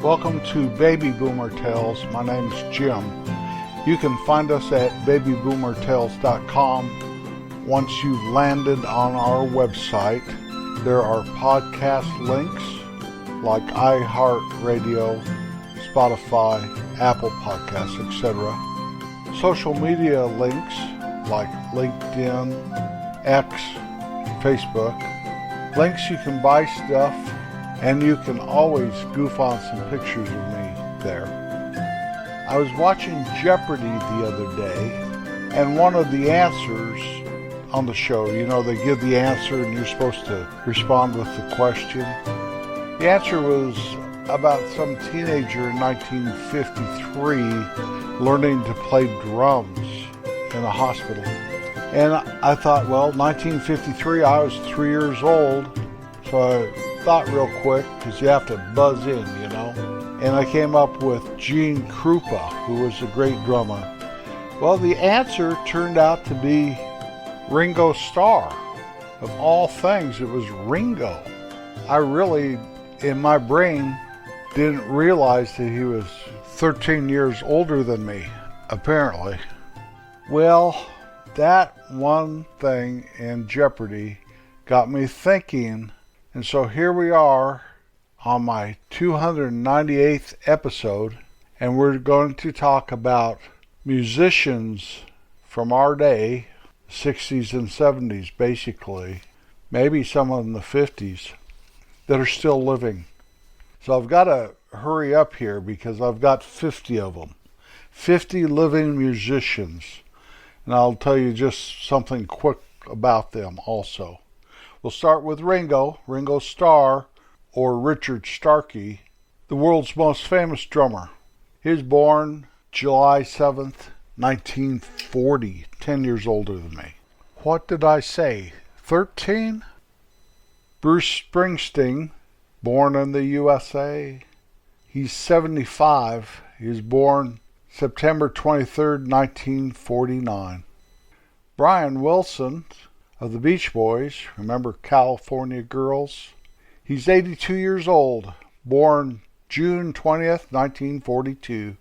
Welcome to Baby Boomer Tales. My name's Jim. You can find us at babyboomertales.com. Once you've landed on our website, there are podcast links like iHeartRadio, Spotify, Apple Podcasts, etc. Social media links like LinkedIn, X, Facebook. Links you can buy stuff, and you can always goof on some pictures of me there. I was watching Jeopardy the other day, and one of the answers on the show, they give the answer and you're supposed to respond with the question. The answer was about some teenager in 1953 learning to play drums in a hospital. And I thought, 1953, I was 3 years old, so I thought real quick, because you have to buzz in, and I came up with Gene Krupa, who was a great drummer. Well, the answer turned out to be Ringo Starr. Of all things, it was Ringo. I really, in my brain, didn't realize that he was 13 years older than me, apparently. Well, that one thing in Jeopardy got me thinking. And so here we are on my 298th episode, and we're going to talk about musicians from our day, 60s and 70s basically, maybe some in the 50s, that are still living. So I've got to hurry up here because I've got 50 of them, 50 living musicians, and I'll tell you just something quick about them also. We'll start with Ringo Starr, or Richard Starkey, the world's most famous drummer. He was born July 7th, 1940, 10 years older than me. What did I say, 13? Bruce Springsteen, born in the USA. He's 75. He was born September 23rd, 1949. Brian Wilson of the Beach Boys, remember California Girls? He's 82 years old, born June 20th, 1942.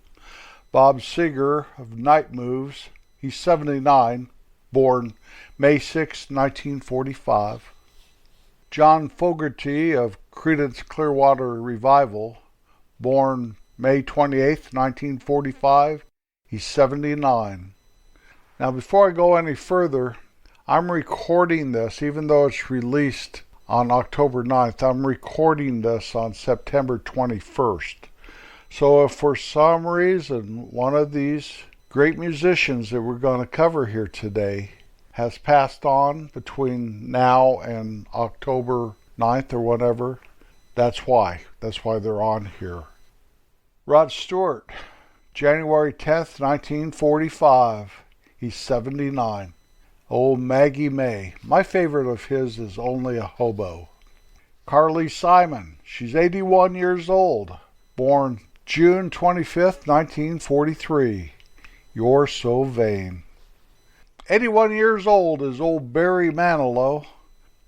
Bob Seger of Night Moves, he's 79, born May 6, 1945. John Fogerty of Creedence Clearwater Revival, born May 28th, 1945, he's 79. Now before I go any further, I'm recording this, even though it's released on October 9th, I'm recording this on September 21st. So if for some reason one of these great musicians that we're going to cover here today has passed on between now and October 9th or whatever, that's why. That's why they're on here. Rod Stewart, January 10th, 1945. He's 79. Old Maggie May. My favorite of his is Only a Hobo. Carly Simon. She's 81 years old. Born June 25th, 1943. You're So Vain. 81 years old is old Barry Manilow.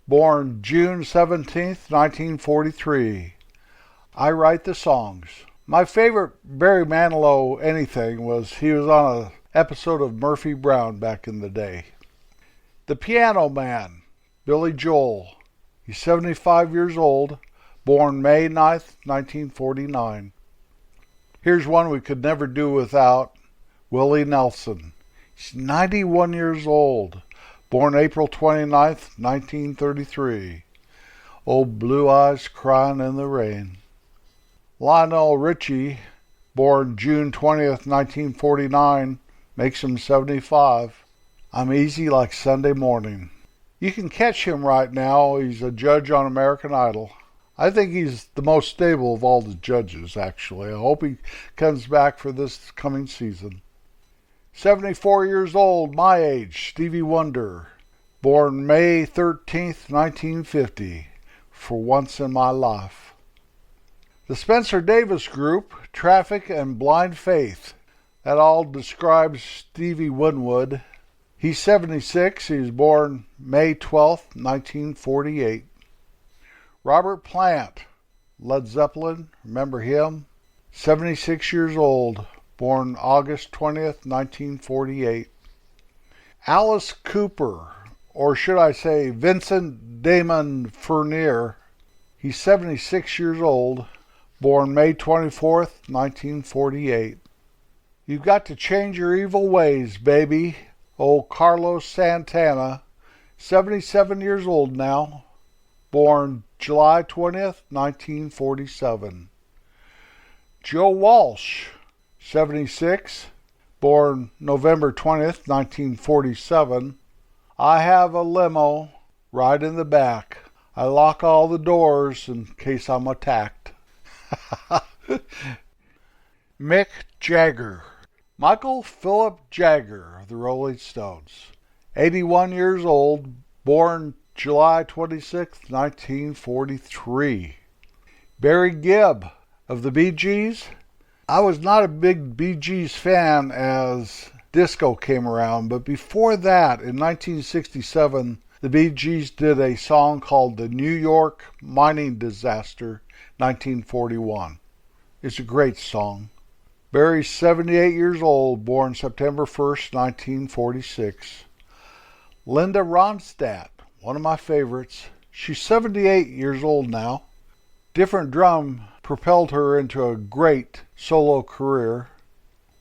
Born June 17th, 1943. I Write the Songs. My favorite Barry Manilow anything was he was on an episode of Murphy Brown back in the day. The Piano Man, Billy Joel. He's 75 years old, born May 9th, 1949. Here's one we could never do without, Willie Nelson. He's 91 years old, born April 29th, 1933. Old Blue Eyes Crying in the Rain. Lionel Richie, born June 20th, 1949, makes him 75. I'm Easy Like Sunday Morning. You can catch him right now. He's a judge on American Idol. I think he's the most stable of all the judges, actually. I hope he comes back for this coming season. 74 years old, my age, Stevie Wonder. Born May 13th, 1950. For Once in My Life. The Spencer Davis Group, Traffic and Blind Faith. That all describes Stevie Winwood. He's 76. He was born May 12th, 1948. Robert Plant, Led Zeppelin, remember him? 76 years old, born August 20th, 1948. Alice Cooper, or should I say Vincent Damon Furnier, he's 76 years old, born May 24th, 1948. You've got to change your evil ways, baby. Old Carlos Santana, 77 years old now, born July 20th, 1947. Joe Walsh, 76, born November 20th, 1947. I have a limo, ride in the back. I lock all the doors in case I'm attacked. Mick Jagger. Michael Philip Jagger of the Rolling Stones, 81 years old, born July 26, 1943. Barry Gibb of the Bee Gees. I was not a big Bee Gees fan as disco came around, but before that, in 1967, the Bee Gees did a song called The New York Mining Disaster, 1941. It's a great song. Barry's 78 years old, born September 1st, 1946. Linda Ronstadt, one of my favorites. She's 78 years old now. Different drum propelled her into a great solo career.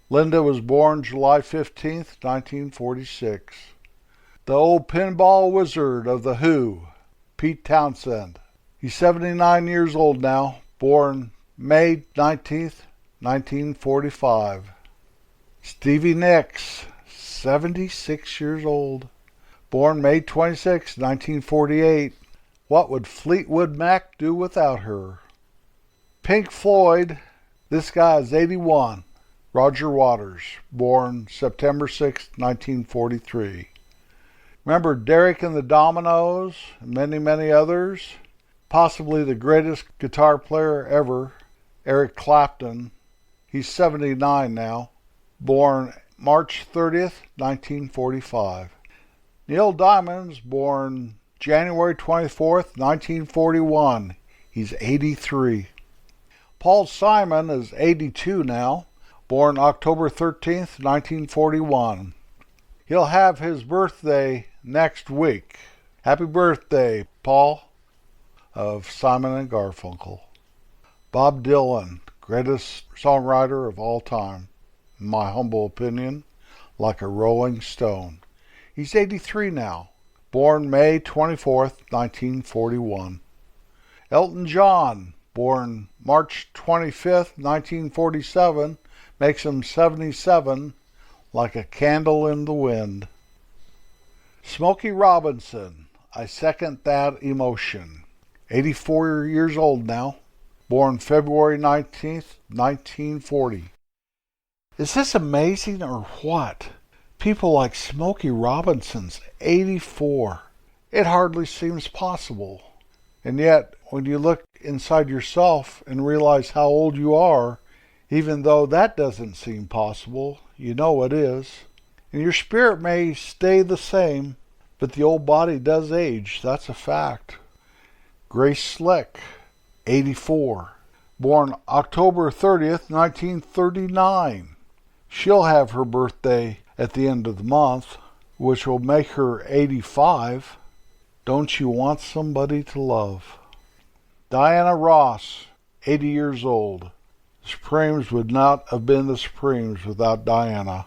Linda was born July 15th, 1946. The old pinball wizard of The Who, Pete Townsend. He's 79 years old now, born May 19th, 1945. Stevie Nicks, 76 years old, born May 26, 1948. What would Fleetwood Mac do without her? Pink Floyd, this guy is 81. Roger Waters, born September 6, 1943. Remember Derek and the Dominoes and many, many others? Possibly the greatest guitar player ever, Eric Clapton. He's 79 now, born March 30th, 1945. Neil Diamond's born January 24th, 1941. He's 83. Paul Simon is 82 now, born October 13th, 1941. He'll have his birthday next week. Happy birthday, Paul, of Simon and Garfunkel. Bob Dylan, greatest songwriter of all time, in my humble opinion, like a rolling stone. He's 83 now, born May 24th, 1941. Elton John, born March 25th, 1947, makes him 77, like a candle in the wind. Smokey Robinson, I second that emotion. 84 years old now, born February 19th, 1940. Is this amazing or what? People like Smokey Robinson's 84. It hardly seems possible. And yet, when you look inside yourself and realize how old you are, even though that doesn't seem possible, you know it is. And your spirit may stay the same, but the old body does age. That's a fact. Grace Slick, 84. Born October 30th, 1939. She'll have her birthday at the end of the month, which will make her 85. Don't you want somebody to love? Diana Ross, 80 years old. The Supremes would not have been the Supremes without Diana.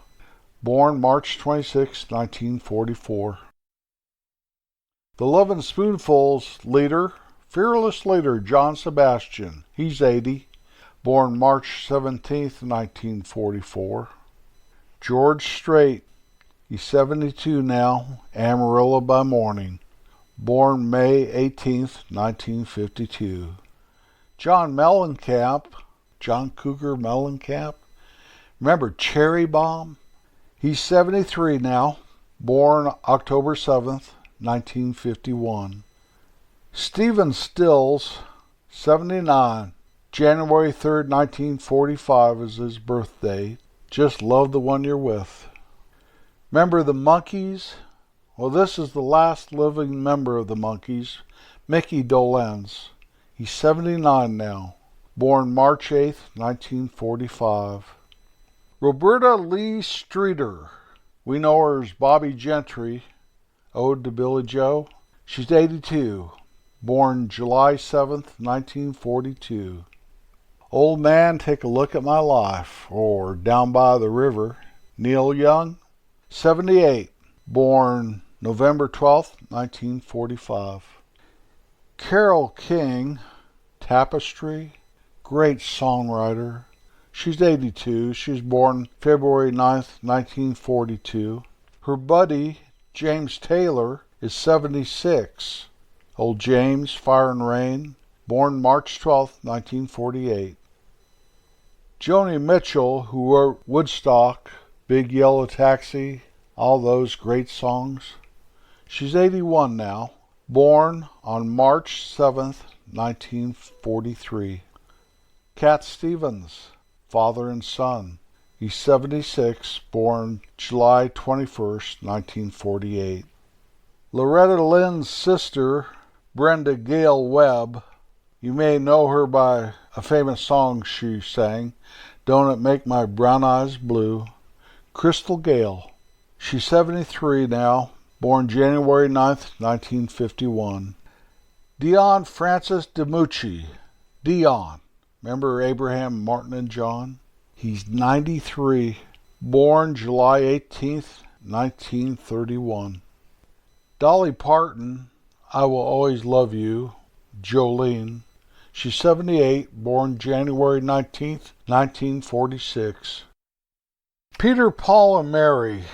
Born March 26, 1944. The Lovin' Spoonful's leader, fearless leader, John Sebastian. He's 80. Born March 17th, 1944. George Strait. He's 72 now. Amarillo by morning. Born May 18th, 1952. John Mellencamp. John Cougar Mellencamp. Remember Cherry Bomb? He's 73 now. Born October 7th, 1951. Stephen Stills, 79. January 3rd, 1945 is his birthday. Just love the one you're with. Remember the Monkees? Well, this is the last living member of the Monkees, Mickey Dolenz. He's 79 now. born March 8th, 1945. Roberta Lee Streeter, we know her as Bobby Gentry, Ode to Billy Joe. She's 82, born July 7th, 1942. Old Man, Take a Look at My Life, or Down by the River, Neil Young, 78, born November 12th, 1945. Carole King, Tapestry, great songwriter. She's 82. She was born February 9th, 1942. Her buddy, James Taylor, is 76. Old James, Fire and Rain, born March 12th, 1948. Joni Mitchell, who wrote Woodstock, Big Yellow Taxi, all those great songs. She's 81 now, born on March 7th, 1943. Cat Stevens, Father and Son. He's 76, born July 21st, 1948. Loretta Lynn's sister, Brenda Gail Webb. You may know her by a famous song she sang, Don't It Make My Brown Eyes Blue? Crystal Gayle. She's 73 now, born January 9th, 1951. Dion Francis DiMucci. Dion. Remember Abraham, Martin, and John? He's 93, born July 18th, 1931. Dolly Parton, I Will Always Love You, Jolene. She's 78, born January 19th, 1946. Peter, Paul, and Mary.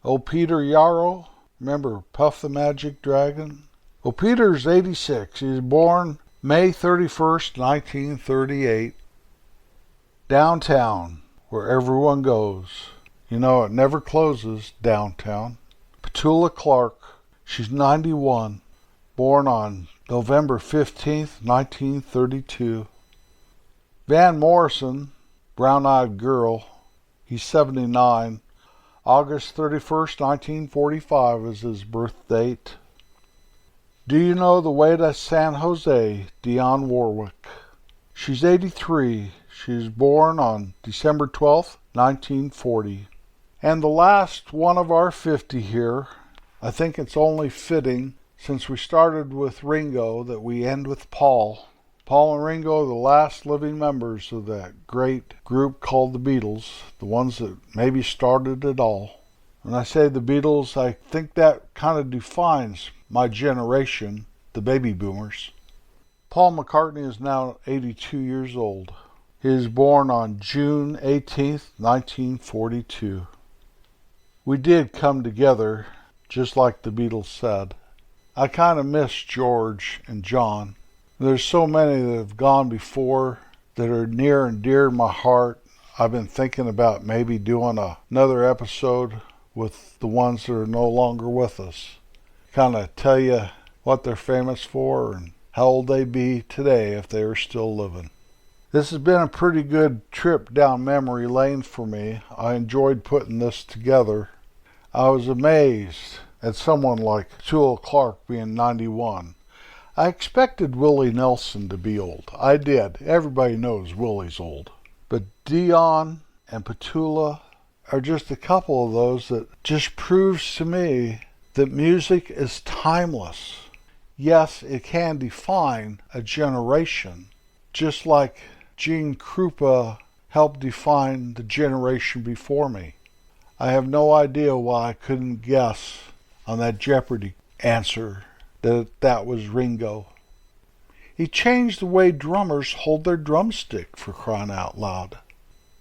Oh, Peter Yarrow. Remember Puff the Magic Dragon? Well, Peter's 86. He was born May 31st, 1938. Downtown, where everyone goes. You know, it never closes, downtown. Petula Clark. She's 91. Born on November 15th, 1932. Van Morrison, Brown Eyed Girl. He's 79. August 31st, 1945 is his birth date. Do You Know the Way to San Jose? Dionne Warwick. She's 83. She was born on December 12th, 1940. And the last one of our 50 here, I think it's only fitting, since we started with Ringo, that we end with Paul. Paul and Ringo are the last living members of that great group called the Beatles, the ones that maybe started it all. When I say the Beatles, I think that kind of defines my generation, the baby boomers. Paul McCartney is now 82 years old. He was born on June 18th, 1942. We did come together, just like the Beatles said. I kind of miss George and John. There's so many that have gone before that are near and dear to my heart. I've been thinking about maybe doing another episode with the ones that are no longer with us. Kind of tell you what they're famous for and how old they'd be today if they were still living. This has been a pretty good trip down memory lane for me. I enjoyed putting this together. I was amazed at someone like Petula Clark being 91. I expected Willie Nelson to be old. I did. Everybody knows Willie's old. But Dion and Petula are just a couple of those that just proves to me that music is timeless. Yes, it can define a generation, just like Gene Krupa helped define the generation before me. I have no idea why I couldn't guess on that Jeopardy answer that was Ringo. He changed the way drummers hold their drumstick, for crying out loud.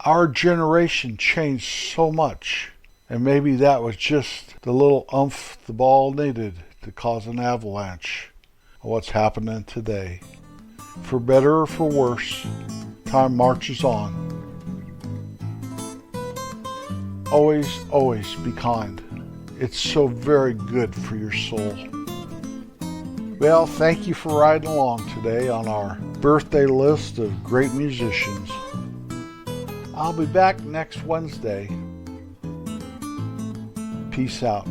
Our generation changed so much, and maybe that was just the little oomph the ball needed to cause an avalanche of what's happening today. For better or for worse, time marches on. Always, always be kind. It's so very good for your soul. Well, thank you for riding along today on our birthday list of great musicians. I'll be back next Wednesday. Peace out.